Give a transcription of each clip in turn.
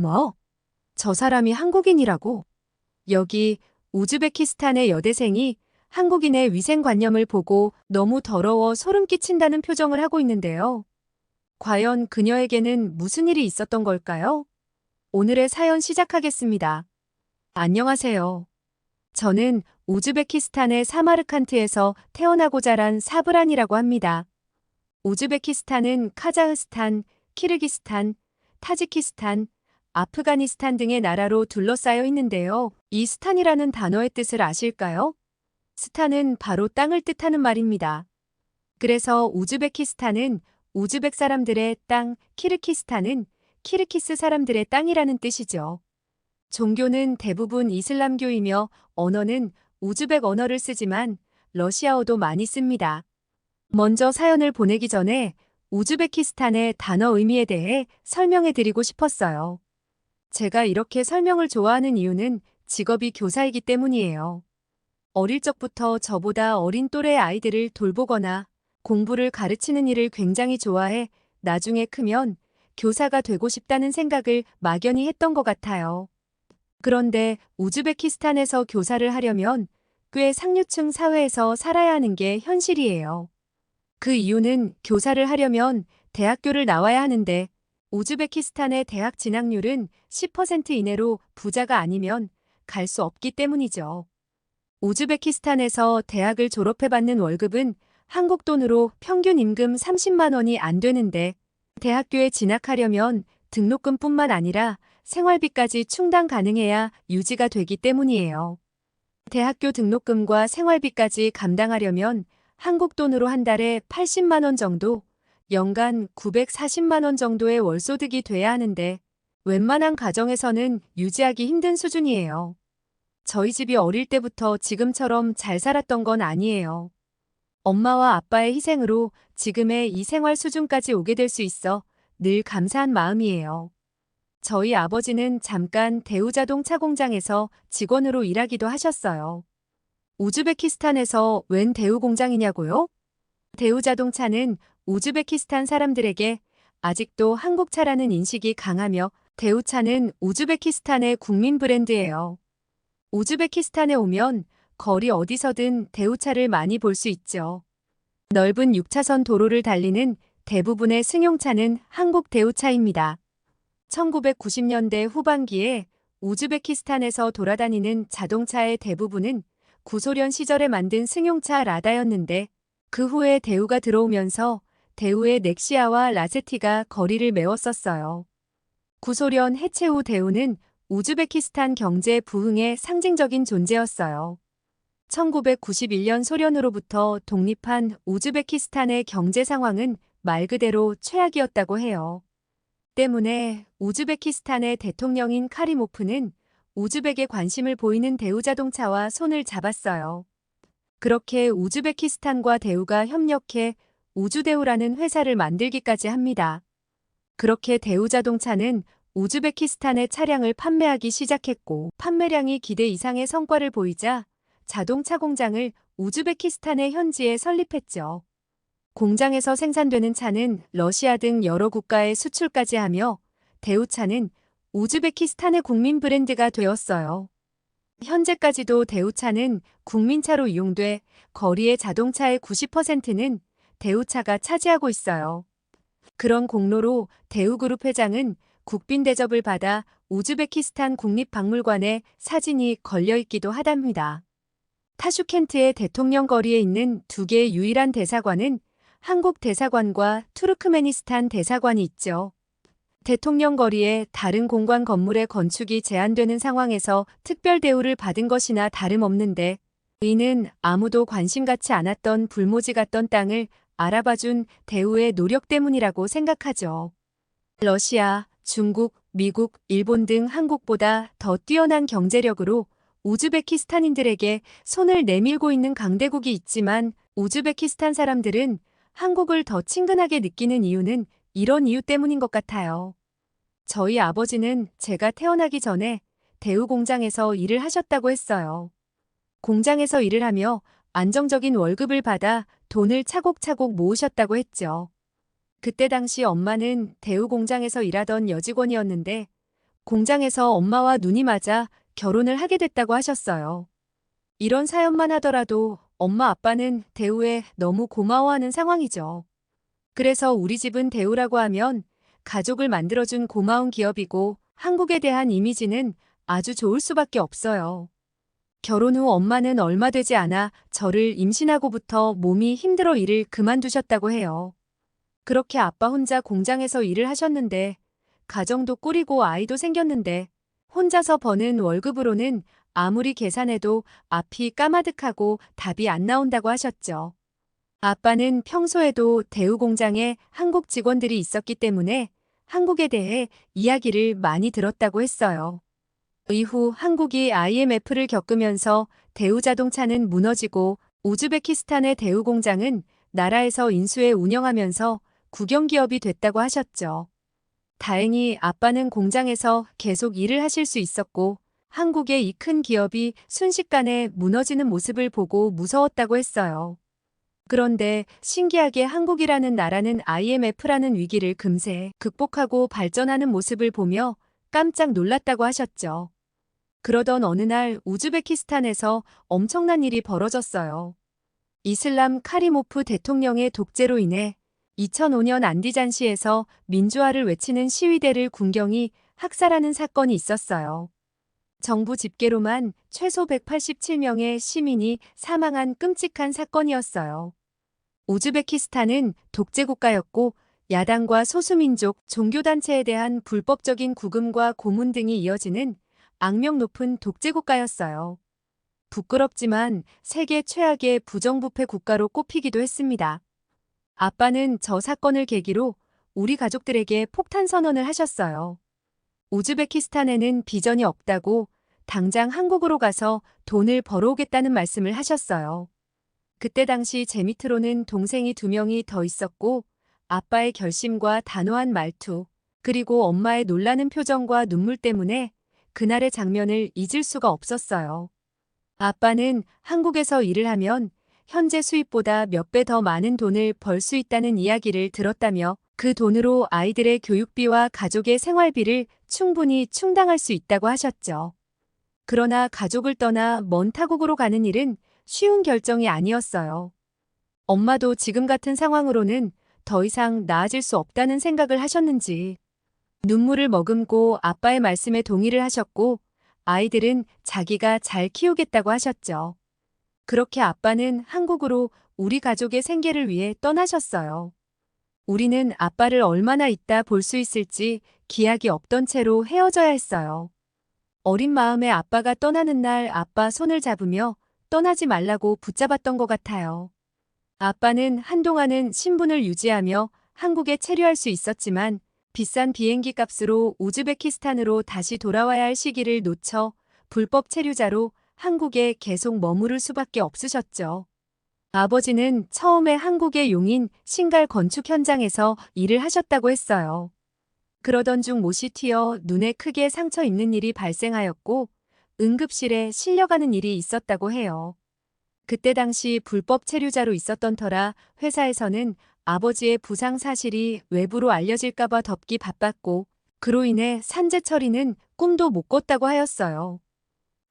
뭐? 저 사람이 한국인이라고? 여기 우즈베키스탄의 여대생이 한국인의 위생관념을 보고 너무 더러워 소름 끼친다는 표정을 하고 있는데요. 과연 그녀에게는 무슨 일이 있었던 걸까요? 오늘의 사연 시작하겠습니다. 안녕하세요. 저는 우즈베키스탄의 사마르칸트에서 태어나고 자란 사브란이라고 합니다. 우즈베키스탄은 카자흐스탄, 키르기스탄, 타지키스탄, 아프가니스탄 등의 나라로 둘러싸여 있는데요. 이 스탄이라는 단어의 뜻을 아실까요? 스탄은 바로 땅을 뜻하는 말입니다. 그래서 우즈베키스탄은 우즈벡 사람들의 땅, 키르키스탄은 키르키스 사람들의 땅이라는 뜻이죠. 종교는 대부분 이슬람교이며 언어는 우즈벡 언어를 쓰지만 러시아어도 많이 씁니다. 먼저 사연을 보내기 전에 우즈베키스탄의 단어 의미에 대해 설명해 드리고 싶었어요. 제가 이렇게 설명을 좋아하는 이유는 직업이 교사이기 때문이에요. 어릴 적부터 저보다 어린 또래의 아이들을 돌보거나 공부를 가르치는 일을 굉장히 좋아해 나중에 크면 교사가 되고 싶다는 생각을 막연히 했던 것 같아요. 그런데 우즈베키스탄에서 교사를 하려면 꽤 상류층 사회에서 살아야 하는 게 현실이에요. 그 이유는 교사를 하려면 대학교를 나와야 하는데 우즈베키스탄의 대학 진학률은 10% 이내로 부자가 아니면 갈 수 없기 때문이죠. 우즈베키스탄에서 대학을 졸업해받는 월급은 한국 돈으로 평균 임금 30만 원이 안 되는데 대학교에 진학하려면 등록금뿐만 아니라 생활비까지 충당 가능해야 유지가 되기 때문이에요. 대학교 등록금과 생활비까지 감당하려면 한국 돈으로 한 달에 80만 원 정도, 연간 940만 원 정도의 월소득이 돼야 하는데 웬만한 가정에서는 유지하기 힘든 수준이에요. 저희 집이 어릴 때부터 지금처럼 잘 살았던 건 아니에요. 엄마와 아빠의 희생으로 지금의 이 생활 수준까지 오게 될 수 있어 늘 감사한 마음이에요. 저희 아버지는 잠깐 대우자동차 공장에서 직원으로 일하기도 하셨어요. 우즈베키스탄에서 웬 대우 공장이냐고요? 대우자동차는 우즈베키스탄 사람들에게 아직도 한국차라는 인식이 강하며 대우차는 우즈베키스탄의 국민 브랜드예요. 우즈베키스탄에 오면 거리 어디서든 대우차를 많이 볼 수 있죠. 넓은 6차선 도로를 달리는 대부분의 승용차는 한국 대우차입니다. 1990년대 후반기에 우즈베키스탄에서 돌아다니는 자동차의 대부분은 구소련 시절에 만든 승용차 라다였는데 그 후에 대우가 들어오면서 대우의 넥시아와 라세티가 거리를 메웠었어요. 구소련 해체 후 대우는 우즈베키스탄 경제 부흥의 상징적인 존재였어요. 1991년 소련으로부터 독립한 우즈베키스탄의 경제 상황은 말 그대로 최악이었다고 해요. 때문에 우즈베키스탄의 대통령인 카리모프는 우즈벡에 관심을 보이는 대우자동차와 손을 잡았어요. 그렇게 우즈베키스탄과 대우가 협력해 우주대우라는 회사를 만들기까지 합니다. 그렇게 대우자동차는 우즈베키스탄의 차량을 판매하기 시작했고 판매량이 기대 이상의 성과를 보이자 자동차 공장을 우즈베키스탄의 현지에 설립했죠. 공장에서 생산되는 차는 러시아 등 여러 국가에 수출까지 하며 대우차는 우즈베키스탄의 국민 브랜드가 되었어요. 현재까지도 대우차는 국민차로 이용돼 거리의 자동차의 90%는 대우차가 차지하고 있어요. 그런 공로로 대우그룹 회장은 국빈 대접을 받아 우즈베키스탄 국립박물관에 사진이 걸려있기도 하답니다. 타슈켄트의 대통령 거리에 있는 두 개의 유일한 대사관은 한국 대사관과 투르크메니스탄 대사관이 있죠. 대통령 거리에 다른 공관 건물의 건축이 제한되는 상황에서 특별 대우를 받은 것이나 다름없는데 이는 아무도 관심 갖지 않았던 불모지 같던 땅을 알아봐준 대우의 노력 때문이라고 생각하죠. 러시아, 중국, 미국, 일본 등 한국보다 더 뛰어난 경제력으로 우즈베키스탄인들에게 손을 내밀고 있는 강대국이 있지만 우즈베키스탄 사람들은 한국을 더 친근하게 느끼는 이유는 이런 이유 때문인 것 같아요. 저희 아버지는 제가 태어나기 전에 대우 공장에서 일을 하셨다고 했어요. 공장에서 일을 하며 안정적인 월급을 받아 돈을 차곡차곡 모으셨다고 했죠. 그때 당시 엄마는 대우 공장에서 일하던 여직원이었는데 공장에서 엄마와 눈이 맞아 결혼을 하게 됐다고 하셨어요. 이런 사연만 하더라도 엄마 아빠는 대우에 너무 고마워하는 상황이죠. 그래서 우리 집은 대우라고 하면 가족을 만들어준 고마운 기업이고 한국에 대한 이미지는 아주 좋을 수밖에 없어요. 결혼 후 엄마는 얼마 되지 않아 저를 임신하고부터 몸이 힘들어 일을 그만두셨다고 해요. 그렇게 아빠 혼자 공장에서 일을 하셨는데 가정도 꾸리고 아이도 생겼는데 혼자서 버는 월급으로는 아무리 계산해도 앞이 까마득하고 답이 안 나온다고 하셨죠. 아빠는 평소에도 대우 공장에 한국 직원들이 있었기 때문에 한국에 대해 이야기를 많이 들었다고 했어요. 이후 한국이 IMF를 겪으면서 대우 자동차는 무너지고 우즈베키스탄의 대우 공장은 나라에서 인수해 운영하면서 국영기업이 됐다고 하셨죠. 다행히 아빠는 공장에서 계속 일을 하실 수 있었고 한국의 이 큰 기업이 순식간에 무너지는 모습을 보고 무서웠다고 했어요. 그런데 신기하게 한국이라는 나라는 IMF라는 위기를 금세 극복하고 발전하는 모습을 보며 깜짝 놀랐다고 하셨죠. 그러던 어느 날 우즈베키스탄에서 엄청난 일이 벌어졌어요. 이슬람 카리모프 대통령의 독재로 인해 2005년 안디잔시에서 민주화를 외치는 시위대를 군경이 학살하는 사건이 있었어요. 정부 집계로만 최소 187명의 시민이 사망한 끔찍한 사건이었어요. 우즈베키스탄은 독재국가였고 야당과 소수민족, 종교단체에 대한 불법적인 구금과 고문 등이 이어지는 악명 높은 독재국가였어요. 부끄럽지만 세계 최악의 부정부패 국가로 꼽히기도 했습니다. 아빠는 저 사건을 계기로 우리 가족들에게 폭탄 선언을 하셨어요. 우즈베키스탄에는 비전이 없다고 당장 한국으로 가서 돈을 벌어오겠다는 말씀을 하셨어요. 그때 당시 제 밑으로는 동생이 2명이 더 있었고 아빠의 결심과 단호한 말투, 그리고 엄마의 놀라는 표정과 눈물 때문에 그날의 장면을 잊을 수가 없었어요. 아빠는 한국에서 일을 하면 현재 수입보다 몇 배 더 많은 돈을 벌 수 있다는 이야기를 들었다며 그 돈으로 아이들의 교육비와 가족의 생활비를 충분히 충당할 수 있다고 하셨죠. 그러나 가족을 떠나 먼 타국으로 가는 일은 쉬운 결정이 아니었어요. 엄마도 지금 같은 상황으로는 더 이상 나아질 수 없다는 생각을 하셨는지 눈물을 머금고 아빠의 말씀에 동의를 하셨고 아이들은 자기가 잘 키우겠다고 하셨죠. 그렇게 아빠는 한국으로 우리 가족의 생계를 위해 떠나셨어요. 우리는 아빠를 얼마나 있다 볼 수 있을지 기약이 없던 채로 헤어져야 했어요. 어린 마음에 아빠가 떠나는 날 아빠 손을 잡으며 떠나지 말라고 붙잡았던 것 같아요. 아빠는 한동안은 신분을 유지하며 한국에 체류할 수 있었지만 비싼 비행기 값으로 우즈베키스탄으로 다시 돌아와야 할 시기를 놓쳐 불법 체류자로 한국에 계속 머무를 수밖에 없으셨죠. 아버지는 처음에 한국의 용인 신갈 건축 현장에서 일을 하셨다고 했어요. 그러던 중 못이 튀어 눈에 크게 상처 입는 일이 발생하였고 응급실에 실려가는 일이 있었다고 해요. 그때 당시 불법 체류자로 있었던 터라 회사에서는 아버지의 부상 사실이 외부로 알려질까봐 덮기 바빴고 그로 인해 산재 처리는 꿈도 못 꿨다고 하였어요.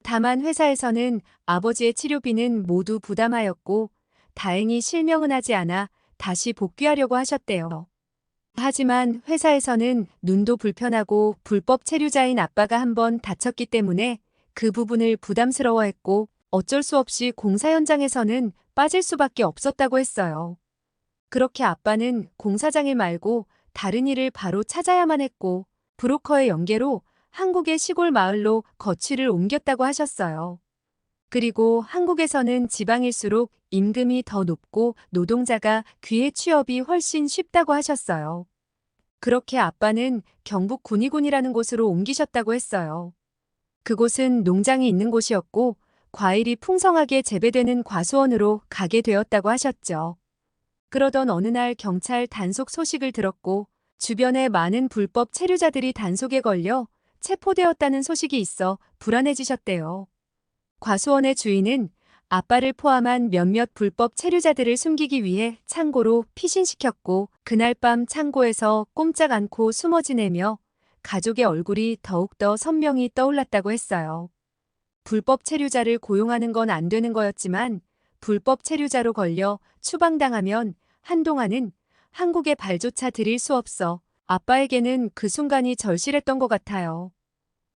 다만 회사에서는 아버지의 치료비는 모두 부담하였고 다행히 실명은 하지 않아 다시 복귀하려고 하셨대요. 하지만 회사에서는 눈도 불편하고 불법 체류자인 아빠가 한번 다쳤기 때문에 그 부분을 부담스러워했고 어쩔 수 없이 공사 현장에서는 빠질 수밖에 없었다고 했어요. 그렇게 아빠는 공사장일 말고 다른 일을 바로 찾아야만 했고 브로커의 연계로 한국의 시골 마을로 거취를 옮겼다고 하셨어요. 그리고 한국에서는 지방일수록 임금이 더 높고 노동자가 귀의 취업이 훨씬 쉽다고 하셨어요. 그렇게 아빠는 경북 군위군이라는 곳으로 옮기셨다고 했어요. 그곳은 농장이 있는 곳이었고 과일이 풍성하게 재배되는 과수원으로 가게 되었다고 하셨죠. 그러던 어느 날 경찰 단속 소식을 들었고 주변에 많은 불법 체류자들이 단속에 걸려 체포되었다는 소식이 있어 불안해지셨대요. 과수원의 주인은 아빠를 포함한 몇몇 불법 체류자들을 숨기기 위해 창고로 피신시켰고 그날 밤 창고에서 꼼짝 않고 숨어 지내며 가족의 얼굴이 더욱더 선명히 떠올랐다고 했어요. 불법 체류자를 고용하는 건 안 되는 거였지만 불법 체류자로 걸려 추방당하면 한동안은 한국에 발조차 들일 수 없어 아빠에게는 그 순간이 절실했던 것 같아요.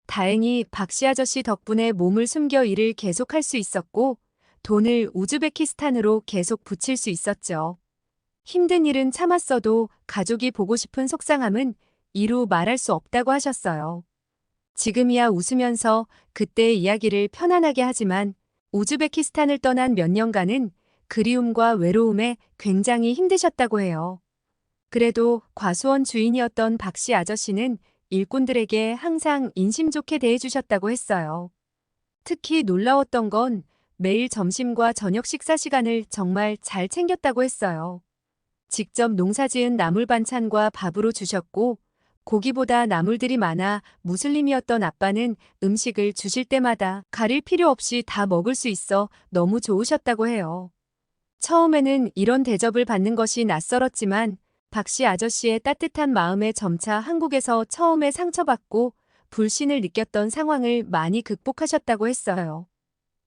다행히 박씨 아저씨 덕분에 몸을 숨겨 일을 계속할 수 있었고 돈을 우즈베키스탄으로 계속 붙일 수 있었죠. 힘든 일은 참았어도 가족이 보고 싶은 속상함은 이루 말할 수 없다고 하셨어요. 지금이야 웃으면서 그때의 이야기를 편안하게 하지만 우즈베키스탄을 떠난 몇 년간은 그리움과 외로움에 굉장히 힘드셨다고 해요. 그래도 과수원 주인이었던 박씨 아저씨는 일꾼들에게 항상 인심 좋게 대해주셨다고 했어요. 특히 놀라웠던 건 매일 점심과 저녁 식사 시간을 정말 잘 챙겼다고 했어요. 직접 농사지은 나물 반찬과 밥으로 주셨고 고기보다 나물들이 많아 무슬림이었던 아빠는 음식을 주실 때마다 가릴 필요 없이 다 먹을 수 있어 너무 좋으셨다고 해요. 처음에는 이런 대접을 받는 것이 낯설었지만 박씨 아저씨의 따뜻한 마음에 점차 한국에서 처음에 상처받고 불신을 느꼈던 상황을 많이 극복하셨다고 했어요.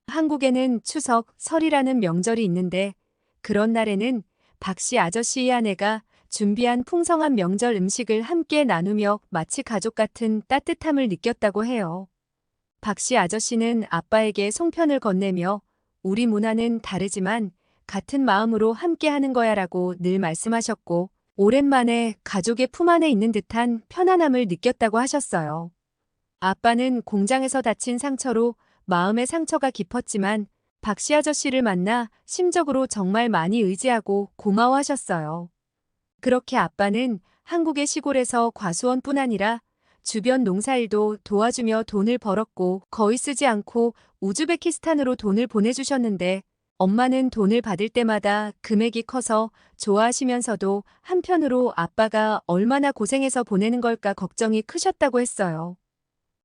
한국에는 추석, 설이라는 명절이 있는데 그런 날에는 박씨 아저씨의 아내가 준비한 풍성한 명절 음식을 함께 나누며 마치 가족 같은 따뜻함을 느꼈다고 해요. 박씨 아저씨는 아빠에게 송편을 건네며 우리 문화는 다르지만 같은 마음으로 함께 하는 거야라고 늘 말씀하셨고 오랜만에 가족의 품 안에 있는 듯한 편안함을 느꼈다고 하셨어요. 아빠는 공장에서 다친 상처로 마음의 상처가 깊었지만 박씨 아저씨를 만나 심적으로 정말 많이 의지하고 고마워하셨어요. 그렇게 아빠는 한국의 시골에서 과수원뿐 아니라 주변 농사일도 도와주며 돈을 벌었고 거의 쓰지 않고 우즈베키스탄으로 돈을 보내주셨는데 엄마는 돈을 받을 때마다 금액이 커서 좋아하시면서도 한편으로 아빠가 얼마나 고생해서 보내는 걸까 걱정이 크셨다고 했어요.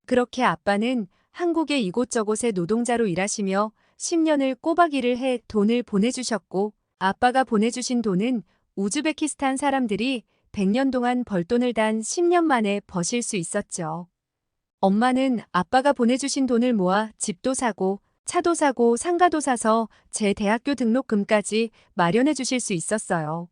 그렇게 아빠는 한국의 이곳저곳에 노동자로 일하시며 10년을 꼬박 일을 해 돈을 보내주셨고 아빠가 보내주신 돈은 우즈베키스탄 사람들이 100년 동안 벌 돈을 단 10년 만에 버실 수 있었죠. 엄마는 아빠가 보내주신 돈을 모아 집도 사고 차도 사고 상가도 사서 제 대학교 등록금까지 마련해 주실 수 있었어요.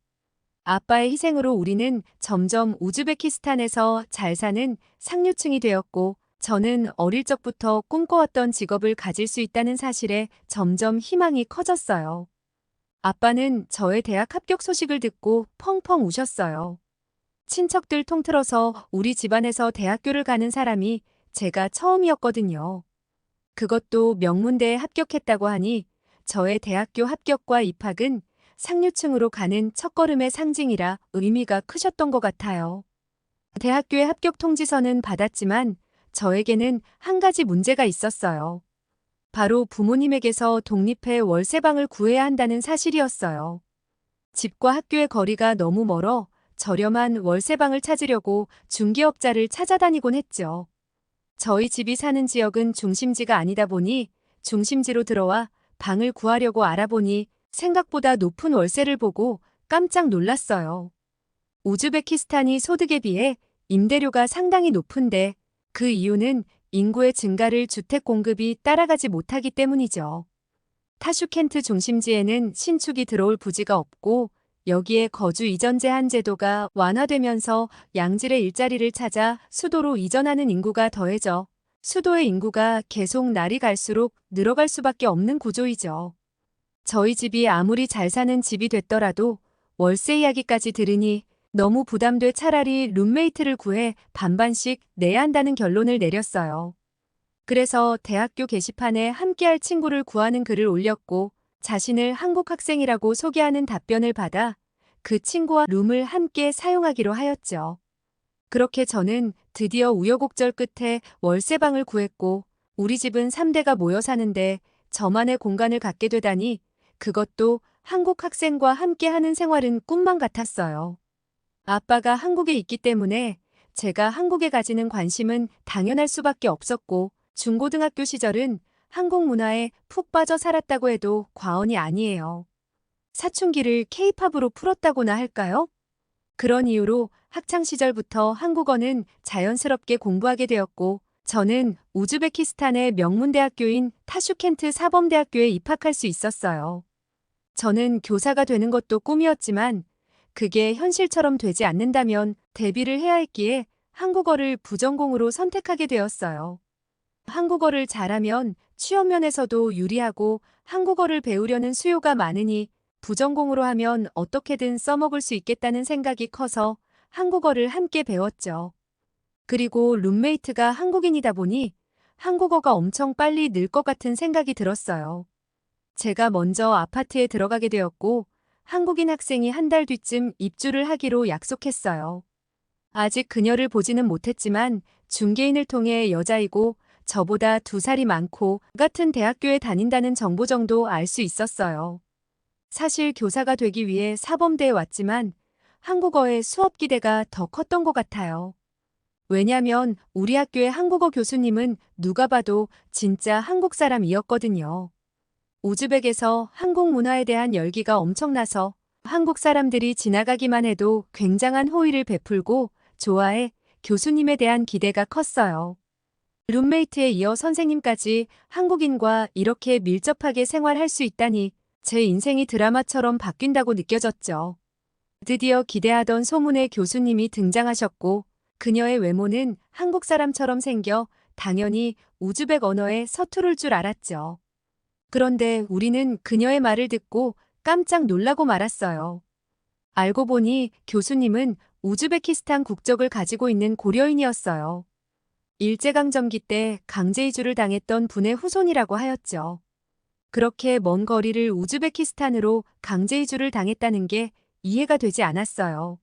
아빠의 희생으로 우리는 점점 우즈베키스탄에서 잘 사는 상류층이 되었고 저는 어릴 적부터 꿈꿔왔던 직업을 가질 수 있다는 사실에 점점 희망이 커졌어요. 아빠는 저의 대학 합격 소식을 듣고 펑펑 우셨어요. 친척들 통틀어서 우리 집안에서 대학교를 가는 사람이 제가 처음이었거든요. 그것도 명문대에 합격했다고 하니 저의 대학교 합격과 입학은 상류층으로 가는 첫걸음의 상징이라 의미가 크셨던 것 같아요. 대학교에 합격 통지서는 받았지만 저에게는 한 가지 문제가 있었어요. 바로 부모님에게서 독립해 월세방을 구해야 한다는 사실이었어요. 집과 학교의 거리가 너무 멀어 저렴한 월세방을 찾으려고 중개업자를 찾아다니곤 했죠. 저희 집이 사는 지역은 중심지가 아니다 보니 중심지로 들어와 방을 구하려고 알아보니 생각보다 높은 월세를 보고 깜짝 놀랐어요. 우즈베키스탄이 소득에 비해 임대료가 상당히 높은데 그 이유는 인구의 증가를 주택 공급이 따라가지 못하기 때문이죠. 타슈켄트 중심지에는 신축이 들어올 부지가 없고 여기에 거주 이전 제한 제도가 완화되면서 양질의 일자리를 찾아 수도로 이전하는 인구가 더해져 수도의 인구가 계속 날이 갈수록 늘어갈 수밖에 없는 구조이죠. 저희 집이 아무리 잘 사는 집이 됐더라도 월세 이야기까지 들으니 너무 부담돼 차라리 룸메이트를 구해 반반씩 내야 한다는 결론을 내렸어요. 그래서 대학교 게시판에 함께할 친구를 구하는 글을 올렸고 자신을 한국 학생이라고 소개하는 답변을 받아 그 친구와 룸을 함께 사용하기로 하였죠. 그렇게 저는 드디어 우여곡절 끝에 월세방을 구했고 우리 집은 3대가 모여 사는데 저만의 공간을 갖게 되다니 그것도 한국 학생과 함께하는 생활은 꿈만 같았어요. 아빠가 한국에 있기 때문에 제가 한국에 가지는 관심은 당연할 수밖에 없었고 중고등학교 시절은 한국 문화에 푹 빠져 살았다고 해도 과언이 아니에요. 사춘기를 케이팝으로 풀었다고나 할까요? 그런 이유로 학창 시절부터 한국어는 자연스럽게 공부하게 되었고, 저는 우즈베키스탄의 명문대학교인 타슈켄트 사범대학교에 입학할 수 있었어요. 저는 교사가 되는 것도 꿈이었지만 그게 현실처럼 되지 않는다면 대비를 해야 했기에 한국어를 부전공으로 선택하게 되었어요. 한국어를 잘하면 취업 면에서도 유리하고 한국어를 배우려는 수요가 많으니 부전공으로 하면 어떻게든 써먹을 수 있겠다는 생각이 커서 한국어를 함께 배웠죠. 그리고 룸메이트가 한국인이다 보니 한국어가 엄청 빨리 늘 것 같은 생각이 들었어요. 제가 먼저 아파트에 들어가게 되었고 한국인 학생이 한 달 뒤쯤 입주를 하기로 약속했어요. 아직 그녀를 보지는 못했지만 중개인을 통해 여자이고 저보다 2살이 많고 같은 대학교에 다닌다는 정보 정도 알 수 있었어요. 사실 교사가 되기 위해 사범대에 왔지만 한국어의 수업 기대가 더 컸던 것 같아요. 왜냐면 우리 학교의 한국어 교수님은 누가 봐도 진짜 한국 사람이었거든요. 우즈벡에서 한국 문화에 대한 열기가 엄청나서 한국 사람들이 지나가기만 해도 굉장한 호의를 베풀고 좋아해 교수님에 대한 기대가 컸어요. 룸메이트에 이어 선생님까지 한국인과 이렇게 밀접하게 생활할 수 있다니 제 인생이 드라마처럼 바뀐다고 느껴졌죠. 드디어 기대하던 소문의 교수님이 등장하셨고 그녀의 외모는 한국 사람처럼 생겨 당연히 우즈벡 언어에 서투를 줄 알았죠. 그런데 우리는 그녀의 말을 듣고 깜짝 놀라고 말았어요. 알고 보니 교수님은 우즈베키스탄 국적을 가지고 있는 고려인이었어요. 일제강점기 때 강제 이주를 당했던 분의 후손이라고 하였죠. 그렇게 먼 거리를 우즈베키스탄으로 강제 이주를 당했다는 게 이해가 되지 않았어요.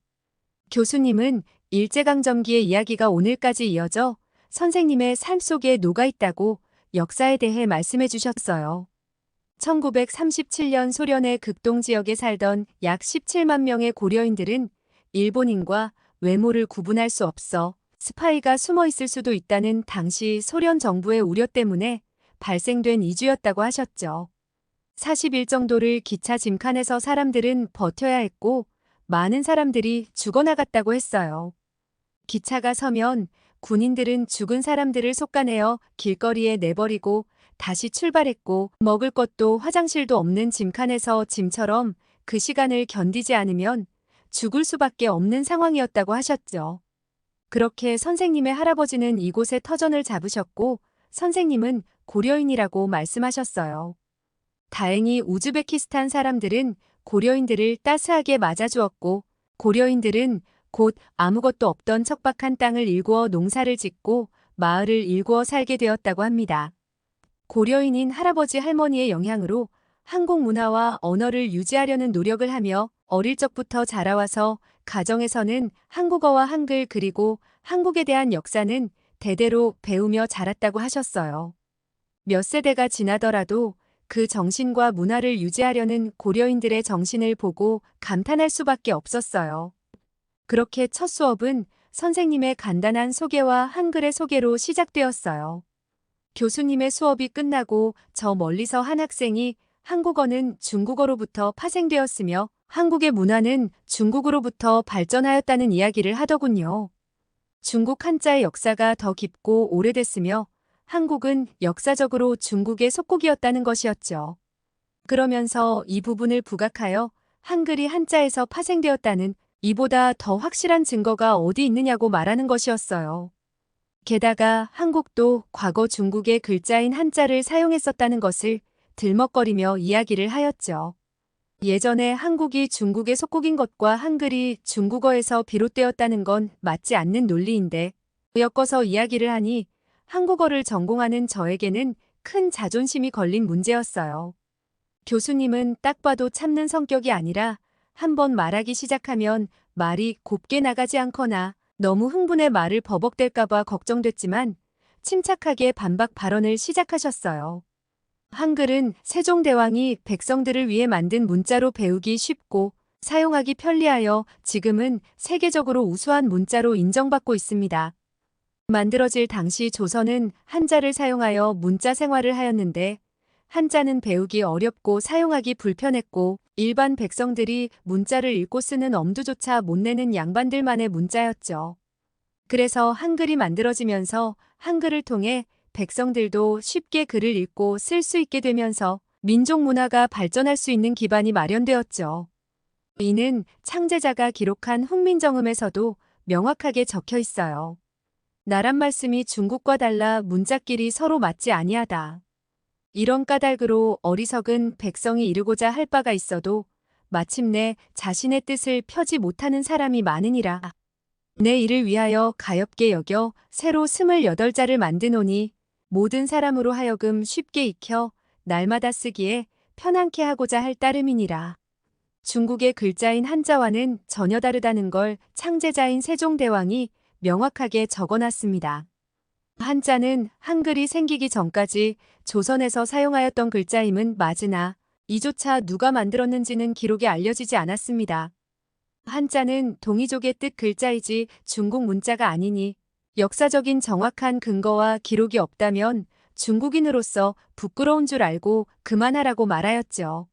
교수님은 일제강점기의 이야기가 오늘까지 이어져 선생님의 삶 속에 녹아있다고 역사에 대해 말씀해 주셨어요. 1937년 소련의 극동 지역에 살던 약 17만 명의 고려인들은 일본인과 외모를 구분할 수 없어 스파이가 숨어 있을 수도 있다는 당시 소련 정부의 우려 때문에 발생된 이주였다고 하셨죠. 40일 정도를 기차 짐칸에서 사람들은 버텨야 했고 많은 사람들이 죽어나갔다고 했어요. 기차가 서면 군인들은 죽은 사람들을 솎아내어 길거리에 내버리고 다시 출발했고 먹을 것도 화장실도 없는 짐칸에서 짐처럼 그 시간을 견디지 않으면 죽을 수밖에 없는 상황이었다고 하셨죠. 그렇게 선생님의 할아버지는 이곳에 터전을 잡으셨고 선생님은 고려인이라고 말씀하셨어요. 다행히 우즈베키스탄 사람들은 고려인들을 따스하게 맞아주었고 고려인들은 곧 아무것도 없던 척박한 땅을 일구어 농사를 짓고 마을을 일구어 살게 되었다고 합니다. 고려인인 할아버지 할머니의 영향으로 한국 문화와 언어를 유지하려는 노력을 하며 어릴 적부터 자라와서 가정에서는 한국어와 한글 그리고 한국에 대한 역사는 대대로 배우며 자랐다고 하셨어요. 몇 세대가 지나더라도 그 정신과 문화를 유지하려는 고려인들의 정신을 보고 감탄할 수밖에 없었어요. 그렇게 첫 수업은 선생님의 간단한 소개와 한글의 소개로 시작되었어요. 교수님의 수업이 끝나고 저 멀리서 한 학생이 한국어는 중국어로부터 파생되었으며 한국의 문화는 중국으로부터 발전하였다는 이야기를 하더군요. 중국 한자의 역사가 더 깊고 오래됐으며 한국은 역사적으로 중국의 속국이었다는 것이었죠. 그러면서 이 부분을 부각하여 한글이 한자에서 파생되었다는 이보다 더 확실한 증거가 어디 있느냐고 말하는 것이었어요. 게다가 한국도 과거 중국의 글자인 한자를 사용했었다는 것을 들먹거리며 이야기를 하였죠. 예전에 한국이 중국의 속국인 것과 한글이 중국어에서 비롯되었다는 건 맞지 않는 논리인데 엮어서 이야기를 하니 한국어를 전공하는 저에게는 큰 자존심이 걸린 문제였어요. 교수님은 딱 봐도 참는 성격이 아니라 한번 말하기 시작하면 말이 곱게 나가지 않거나 너무 흥분해 말을 버벅댈까봐 걱정됐지만 침착하게 반박 발언을 시작하셨어요. 한글은 세종대왕이 백성들을 위해 만든 문자로 배우기 쉽고 사용하기 편리하여 지금은 세계적으로 우수한 문자로 인정받고 있습니다. 만들어질 당시 조선은 한자를 사용하여 문자 생활을 하였는데 한자는 배우기 어렵고 사용하기 불편했고 일반 백성들이 문자를 읽고 쓰는 엄두조차 못 내는 양반들만의 문자였죠. 그래서 한글이 만들어지면서 한글을 통해 백성들도 쉽게 글을 읽고 쓸 수 있게 되면서 민족 문화가 발전할 수 있는 기반이 마련되었죠. 이는 창제자가 기록한 훈민정음에서도 명확하게 적혀 있어요. 나란 말씀이 중국과 달라 문자끼리 서로 맞지 아니하다. 이런 까닭으로 어리석은 백성이 이루고자 할 바가 있어도 마침내 자신의 뜻을 펴지 못하는 사람이 많으니라. 내 일을 위하여 가엾게 여겨 새로 28자를 만드노니 모든 사람으로 하여금 쉽게 익혀 날마다 쓰기에 편안케 하고자 할 따름이니라. 중국의 글자인 한자와는 전혀 다르다는 걸 창제자인 세종대왕이 명확하게 적어놨습니다. 한자는 한글이 생기기 전까지 조선에서 사용하였던 글자임은 맞으나 이조차 누가 만들었는지는 기록에 알려지지 않았습니다. 한자는 동이족의 뜻 글자이지 중국 문자가 아니니 역사적인 정확한 근거와 기록이 없다면 중국인으로서 부끄러운 줄 알고 그만하라고 말하였죠.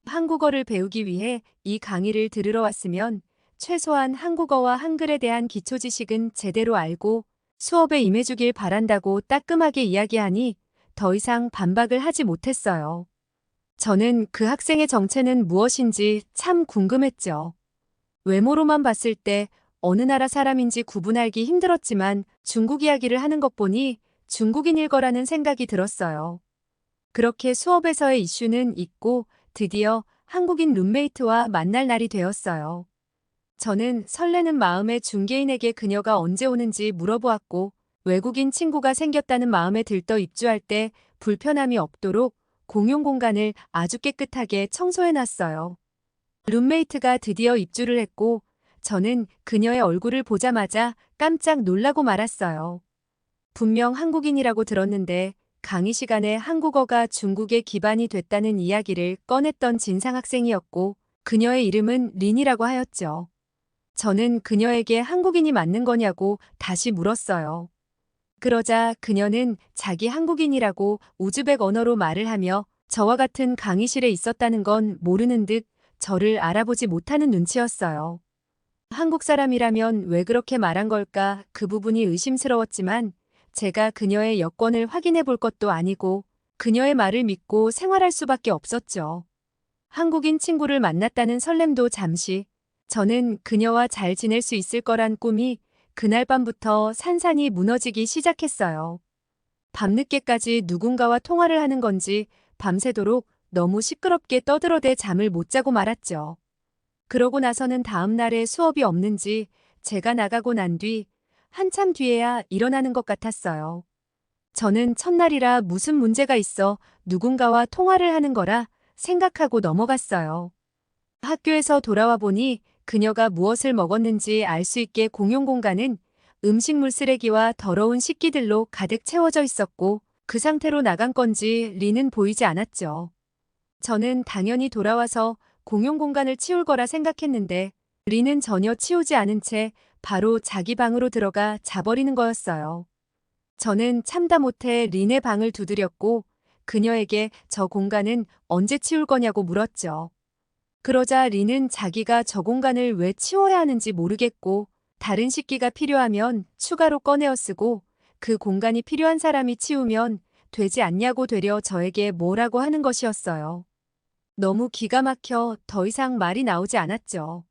한국어를 배우기 위해 이 강의를 들으러 왔으면 최소한 한국어와 한글에 대한 기초 지식은 제대로 알고 수업에 임해주길 바란다고 따끔하게 이야기하니 더 이상 반박을 하지 못했어요. 저는 그 학생의 정체는 무엇인지 참 궁금했죠. 외모로만 봤을 때 어느 나라 사람인지 구분하기 힘들었지만 중국 이야기를 하는 것 보니 중국인일 거라는 생각이 들었어요. 그렇게 수업에서의 이슈는 잊고 드디어 한국인 룸메이트와 만날 날이 되었어요. 저는 설레는 마음에 중개인에게 그녀가 언제 오는지 물어보았고 외국인 친구가 생겼다는 마음에 들떠 입주할 때 불편함이 없도록 공용 공간을 아주 깨끗하게 청소해놨어요. 룸메이트가 드디어 입주를 했고 저는 그녀의 얼굴을 보자마자 깜짝 놀라고 말았어요. 분명 한국인이라고 들었는데 강의 시간에 한국어가 중국의 기반이 됐다는 이야기를 꺼냈던 진상 학생이었고 그녀의 이름은 린이라고 하였죠. 저는 그녀에게 한국인이 맞는 거냐고 다시 물었어요. 그러자 그녀는 자기 한국인이라고 우즈벡 언어로 말을 하며 저와 같은 강의실에 있었다는 건 모르는 듯 저를 알아보지 못하는 눈치였어요. 한국 사람이라면 왜 그렇게 말한 걸까 그 부분이 의심스러웠지만 제가 그녀의 여권을 확인해 볼 것도 아니고 그녀의 말을 믿고 생활할 수밖에 없었죠. 한국인 친구를 만났다는 설렘도 잠시, 저는 그녀와 잘 지낼 수 있을 거란 꿈이 그날 밤부터 산산이 무너지기 시작했어요. 밤늦게까지 누군가와 통화를 하는 건지 밤새도록 너무 시끄럽게 떠들어대 잠을 못 자고 말았죠. 그러고 나서는 다음 날에 수업이 없는지 제가 나가고 난 뒤 한참 뒤에야 일어나는 것 같았어요. 저는 첫날이라 무슨 문제가 있어 누군가와 통화를 하는 거라 생각하고 넘어갔어요. 학교에서 돌아와 보니 그녀가 무엇을 먹었는지 알 수 있게 공용 공간은 음식물 쓰레기와 더러운 식기들로 가득 채워져 있었고 그 상태로 나간 건지 린은 보이지 않았죠. 저는 당연히 돌아와서 공용 공간을 치울 거라 생각했는데 린은 전혀 치우지 않은 채 바로 자기 방으로 들어가 자버리는 거였어요. 저는 참다 못해 린의 방을 두드렸고 그녀에게 저 공간은 언제 치울 거냐고 물었죠. 그러자 린은 자기가 저 공간을 왜 치워야 하는지 모르겠고 다른 식기가 필요하면 추가로 꺼내어 쓰고 그 공간이 필요한 사람이 치우면 되지 않냐고 되려 저에게 뭐라고 하는 것이었어요. 너무 기가 막혀 더 이상 말이 나오지 않았죠.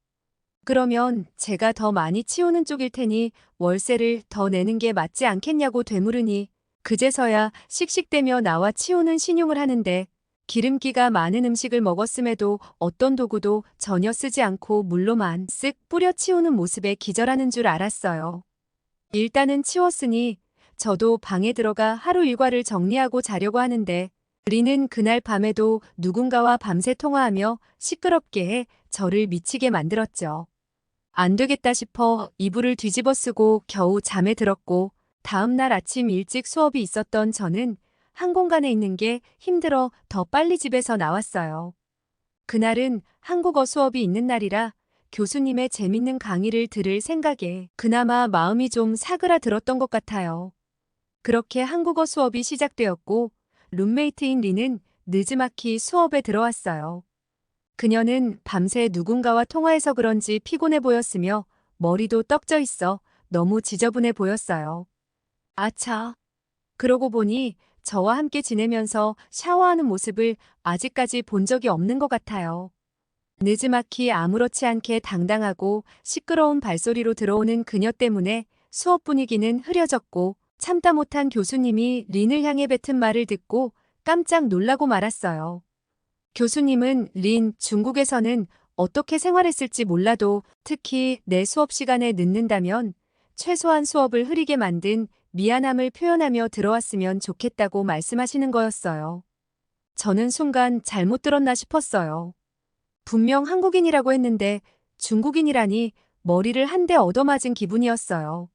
그러면 제가 더 많이 치우는 쪽일 테니 월세를 더 내는 게 맞지 않겠냐고 되물으니 그제서야 씩씩대며 나와 치우는 신용을 하는데 기름기가 많은 음식을 먹었음에도 어떤 도구도 전혀 쓰지 않고 물로만 쓱 뿌려 치우는 모습에 기절하는 줄 알았어요. 일단은 치웠으니 저도 방에 들어가 하루 일과를 정리하고 자려고 하는데 린은 그날 밤에도 누군가와 밤새 통화하며 시끄럽게 해 저를 미치게 만들었죠. 안 되겠다 싶어 이불을 뒤집어 쓰고 겨우 잠에 들었고 다음 날 아침 일찍 수업이 있었던 저는 한 공간에 있는 게 힘들어 더 빨리 집에서 나왔어요. 그날은 한국어 수업이 있는 날이라 교수님의 재밌는 강의를 들을 생각에 그나마 마음이 좀 사그라들었던 것 같아요. 그렇게 한국어 수업이 시작되었고 룸메이트인 린은 느지막이 수업에 들어왔어요. 그녀는 밤새 누군가와 통화해서 그런지 피곤해 보였으며 머리도 떡져 있어 너무 지저분해 보였어요. 아차. 그러고 보니 저와 함께 지내면서 샤워하는 모습을 아직까지 본 적이 없는 것 같아요. 느지막이 아무렇지 않게 당당하고 시끄러운 발소리로 들어오는 그녀 때문에 수업 분위기는 흐려졌고 참다 못한 교수님이 린을 향해 뱉은 말을 듣고 깜짝 놀라고 말았어요. 교수님은 린, 중국에서는 어떻게 생활했을지 몰라도 특히 내 수업 시간에 늦는다면 최소한 수업을 흐리게 만든 미안함을 표현하며 들어왔으면 좋겠다고 말씀하시는 거였어요. 저는 순간 잘못 들었나 싶었어요. 분명 한국인이라고 했는데 중국인이라니 머리를 한 대 얻어맞은 기분이었어요.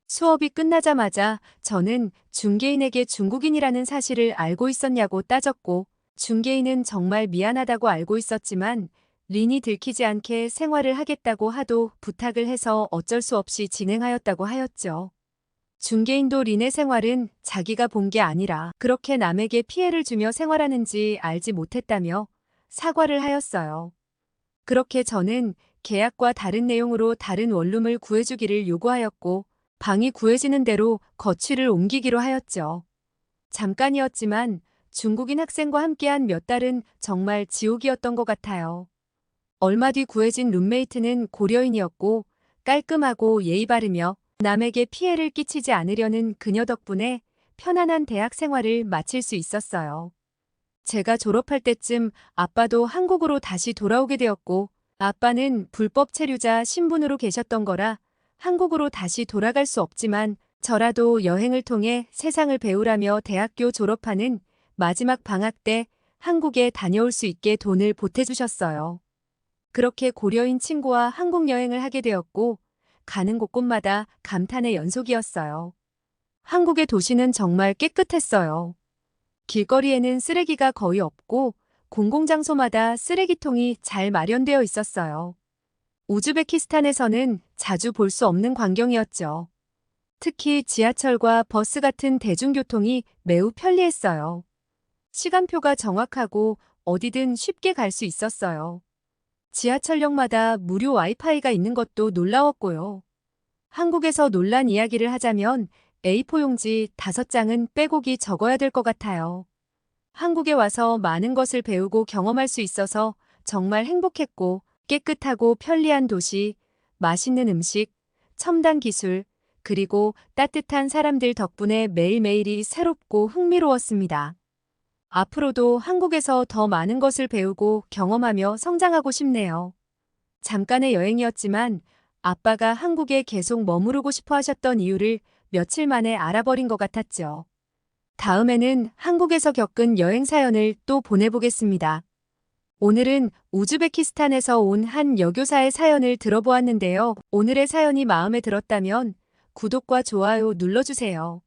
수업이 끝나자마자 저는 중개인에게 중국인이라는 사실을 알고 있었냐고 따졌고 중개인은 정말 미안하다고 알고 있었지만 린이 들키지 않게 생활을 하겠다고 하도 부탁을 해서 어쩔 수 없이 진행하였다고 하였죠. 중개인도 린의 생활은 자기가 본 게 아니라 그렇게 남에게 피해를 주며 생활하는지 알지 못했다며 사과를 하였어요. 그렇게 저는 계약과 다른 내용으로 다른 원룸을 구해주기를 요구하였고 방이 구해지는 대로 거취를 옮기기로 하였죠. 잠깐이었지만 중국인 학생과 함께한 몇 달은 정말 지옥이었던 것 같아요. 얼마 뒤 구해진 룸메이트는 고려인이었고 깔끔하고 예의 바르며 남에게 피해를 끼치지 않으려는 그녀 덕분에 편안한 대학 생활을 마칠 수 있었어요. 제가 졸업할 때쯤 아빠도 한국으로 다시 돌아오게 되었고 아빠는 불법 체류자 신분으로 계셨던 거라 한국으로 다시 돌아갈 수 없지만 저라도 여행을 통해 세상을 배우라며 대학교 졸업하는 마지막 방학 때 한국에 다녀올 수 있게 돈을 보태주셨어요. 그렇게 고려인 친구와 한국 여행을 하게 되었고 가는 곳곳마다 감탄의 연속이었어요. 한국의 도시는 정말 깨끗했어요. 길거리에는 쓰레기가 거의 없고 공공장소마다 쓰레기통이 잘 마련되어 있었어요. 우즈베키스탄에서는 자주 볼 수 없는 광경이었죠. 특히 지하철과 버스 같은 대중교통이 매우 편리했어요. 시간표가 정확하고 어디든 쉽게 갈 수 있었어요. 지하철역마다 무료 와이파이가 있는 것도 놀라웠고요. 한국에서 놀란 이야기를 하자면 A4 용지 5장은 빼곡히 적어야 될 것 같아요. 한국에 와서 많은 것을 배우고 경험할 수 있어서 정말 행복했고 깨끗하고 편리한 도시, 맛있는 음식, 첨단 기술, 그리고 따뜻한 사람들 덕분에 매일매일이 새롭고 흥미로웠습니다. 앞으로도 한국에서 더 많은 것을 배우고 경험하며 성장하고 싶네요. 잠깐의 여행이었지만 아빠가 한국에 계속 머무르고 싶어 하셨던 이유를 며칠 만에 알아버린 것 같았죠. 다음에는 한국에서 겪은 여행 사연을 또 보내보겠습니다. 오늘은 우즈베키스탄에서 온 한 여교사의 사연을 들어보았는데요. 오늘의 사연이 마음에 들었다면 구독과 좋아요 눌러주세요.